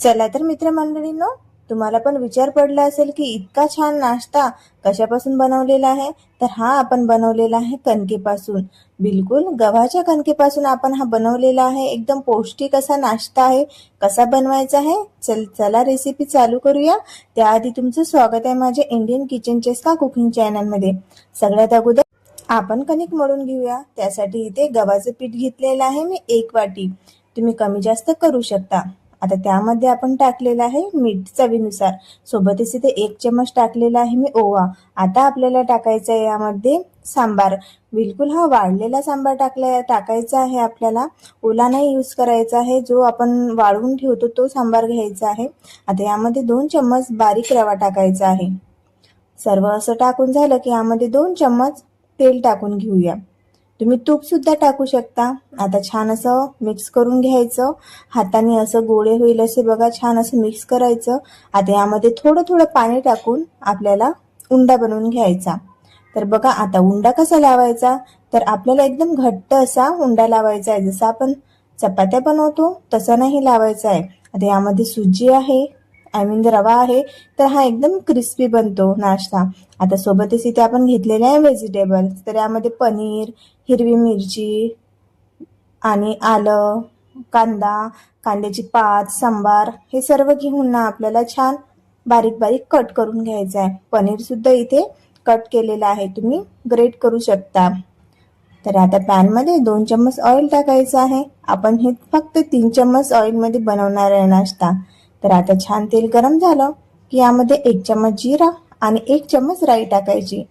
चला तर मित्रमंडळींनो, तुम्हाला पण विचार पडला असेल की इतका छान नाश्ता कशापासून बनवलेला आहे. तर हा आपण बनवलेला आहे कणकेपासून. बिलकुल गव्हाच्या कणकेपासून आपण हा बनवलेला आहे. एकदम पौष्टिक असा नाश्ता आहे. कसा बनवायचा आहे चला रेसिपी चालू करूया. त्याआधी तुमचं स्वागत आहे माझ्या इंडियन किचन चेस्का कुकिंग चॅनलमध्ये. सगळ्यात अगोदर आपण कणिक मळून घेऊया. त्यासाठी इथे गव्हाचं पीठ घेतलेलं आहे मी 1 वाटी. तुम्ही कमी जास्त करू शकता. आता त्यामध्ये आपण टाकलेलं आहे मीठ चवीनुसार. सोबतच इथे 1 चम्मच टाकलेला आहे मी ओवा. आता आपल्याला टाकायचं आहे यामध्ये सांबार. बिलकुल हा वाळलेला सांबार टाकायचा आहे आपल्याला. ओला नाही यूज करायचा आहे. जो आपण वाळवून ठेवतो तो सांबार घ्यायचा आहे. आता यामध्ये 2 चम्मच बारीक रवा टाकायचा आहे. सर्व असं टाकून झालं की यामध्ये 2 चम्मच तेल टाकून घेऊया. तुम्ही तूप सुद्धा टाकू शकता. आता छान असं मिक्स करून घ्यायचं. हाताने असं गोळे होईल असे बघा छान असं मिक्स करायचं. आता यामध्ये थोडं थोडं पाणी टाकून आपल्याला उंडा बनवून घ्यायचा. तर बघा आता उंडा कसा लावायचा, तर आपल्याला एकदम घट्ट असा उंडा लावायचा आहे. जसा आपण चपात्या बनवतो तसा नाही लावायचा आहे. आता यामध्ये सुजी आहे, रवा आहे, तर हा एकदम क्रिस्पी बनतो नाश्ता. आता सोबतच इथे आपण घेतलेले आहे व्हेजिटेबल्स. तर यामध्ये पनीर, हिरवी मिरची आणि आलं, कांदा, कांद्याची पात, सांबार हे सर्व घेऊन ना आपल्याला छान बारीक बारीक कट करून घ्यायचं आहे. पनीर सुद्धा इथे कट केलेलं आहे, तुम्ही ग्रेट करू शकता. तर आता पॅनमध्ये 2 चम्मच ऑइल टाकायचं आहे. आपण हे फक्त 3 चम्मच ऑइलमध्ये बनवणार आहे नाश्ता. तर आता छान तेल गरम झालं की यामध्ये 1 चम्मच जिरा आणि 1 चम्मच राई टाकायची.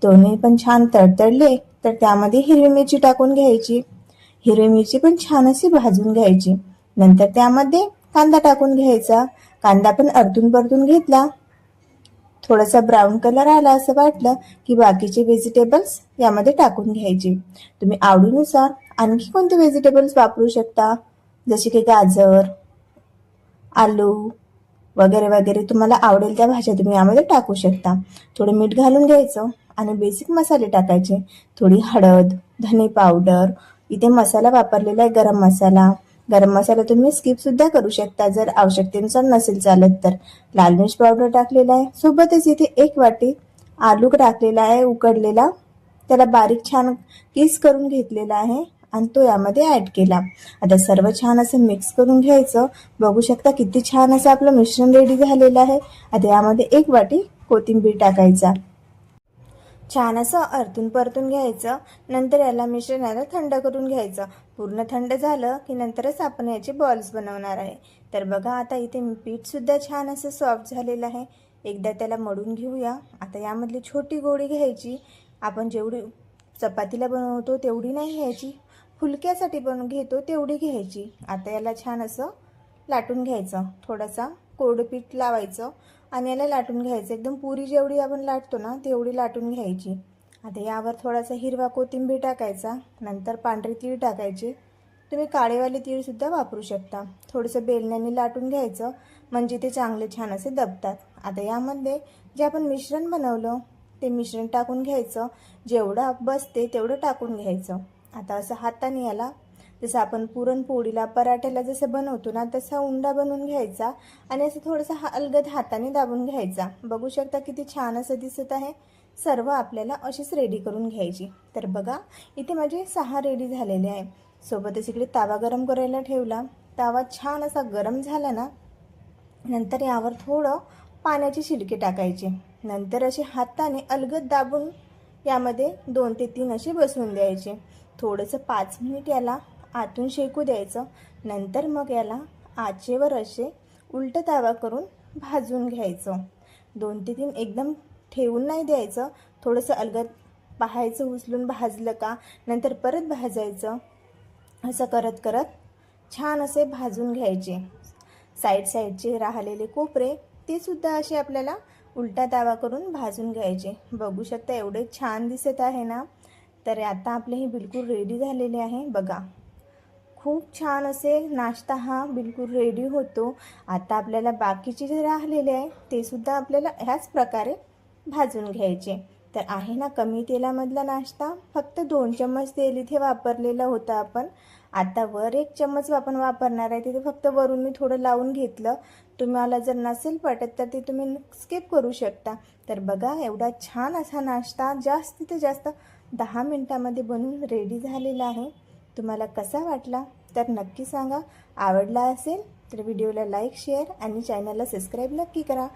दोन्ही पण छान तडतडले तर त्यामध्ये हिरवी मिरची टाकून घ्यायची. हिरवी मिरची पण छान अशी भाजून घ्यायची. नंतर त्यामध्ये कांदा टाकून घ्यायचा. कांदा पण परतून घेतला. थोडासा ब्राऊन कलर आला असं वाटलं की बाकीचे व्हेजिटेबल्स यामध्ये टाकून घ्यायचे. तुम्ही आवडीनुसार आणखी कोणते व्हेजिटेबल्स वापरू शकता, जसे की गाजर, आलू वगैरे वगैरे तुम्हाला आवडेल त्या भाज्या तुम्ही यामध्ये टाकू शकता. थोडं मीठ घालून घ्यायचं आणि बेसिक मसाले टाकायचे. थोडी हळद, धने पावडर, इथे मसाला वापरलेला आहे गरम मसाला. गरम मसाला तुम्ही स्किप सुद्धा करू शकता जर आवश्यकतेनुसार नसेल चालत तर. लाल मिर्च पावडर टाकलेला आहे. सोबतच इथे 1 वाटी आलू टाकलेला आहे उकडलेला. त्याला बारीक छान किस करून घेतलेला आहे आणि तो यामध्ये ऍड केला. आता सर्व छान असं मिक्स करून घ्यायचं. बघू शकता किती छान असं आपलं मिश्रण रेडी झालेलं आहे. आता यामध्ये 1 वाटी कोथिंबीर टाकायचा. छान असं आरतून परतून घ्यायचं. नंतर याला मिश्रणाला थंड करून घ्यायचं. पूर्ण थंड झालं की नंतरच आपण याचे बॉल्स बनवणार आहे. तर बघा आता इथे पीठ सुद्धा छान असं सॉफ्ट झालेलं आहे. एकदा त्याला मळून घेऊया. आता यामधली छोटी गोळी घ्यायची. आपण जेवढी चपातीला बनवतो तेवढी नाही घ्यायची, फुलक्यासाठी घेतो तेवढी घ्यायची. आता याला छान असं लाटून घ्यायचं. थोडासा कोरडं पीठ लावायचं आणि याला लाटून घ्यायचं. एकदम पुरी जेवढी आपण लाटतो ना तेवढी लाटून घ्यायची. आता यावर थोडासा हिरवा कोथिंबीर टाकायचा. नंतर पांढरे तीळ टाकायचे. तुम्ही काळेवाले तीळसुद्धा वापरू शकता. थोडंसं बेलण्याने लाटून घ्यायचं म्हणजे ते चांगले छान असे दबतात. आता यामध्ये जे आपण मिश्रण बनवलं ते मिश्रण टाकून घ्यायचं. जेवढं बसते तेवढं टाकून घ्यायचं. आता असं हाताने याला जसं आपण पुरणपोळीला पराठ्याला जसं बनवतो ना तसा उंडा बनवून घ्यायचा आणि असं थोडंसं अलगद हाताने दाबून घ्यायचा. बघू शकता किती छान असं दिसत आहे. सर्व आपल्याला अशीच रेडी करून घ्यायची. तर बघा इथे माझे 6 रेडी झालेले आहे. सोबतच इकडे तावा गरम करायला ठेवला. तावा छान असा गरम झाला ना नंतर यावर थोडं पाण्याची शिडके टाकायचे. नंतर असे हाताने अलगद दाबून यामध्ये 2 ते 3 असे बसवून द्यायचे. थोडंसं 5 मिनिट याला आतून शेकू द्यायचं. नंतर मग याला आचेवर असे उलट तावा करून भाजून घ्यायचं. 2 ते 3 एकदम ठेवून नाही द्यायचं. थोडंसं अलगद पाहायचं उचलून भाजलं का, नंतर परत भाजायचं. असं करत करत छान असे भाजून घ्यायचे. साईडचे राहिलेले कोपरे ते सुद्धा असे आपल्याला उलटा तावा करून भाजून घ्यायचे. बघू शकता एवढे छान दिसत आहे ना. तर आता आपले हे बिलकुल रेडी झालेले आहे. बघा खूप छान असे नाश्ता हा बिलकुल रेडी होतो. आता आपल्याला बाकीचे जे राहिलेले आहे ते सुद्धा आपल्याला ह्याच प्रकारे भाजून घ्यायचे. तर आहे ना कमी तेलामधला नाश्ता. फक्त 2 चम्मच तेल इथे वापरलेलं होतं आपण आता वर 1 चम्मच आपण वापरणार आहे, तिथे फक्त वरून मी थोडं लावून घेतलं. तुम्हाला जर नसेल पटत तर ते तुम्ही स्किप करू शकता. तर बघा एवढा छान असा नाश्ता जास्तीत जास्त 10 मिनिटामध्ये बनवून रेडी झालेला आहे. तुम्हाला कसा वाटला तर नक्की सांगा. आवडला असेल तर व्हिडिओला लाईक, शेअर आणि चॅनलला सबस्क्राईब नक्की करा.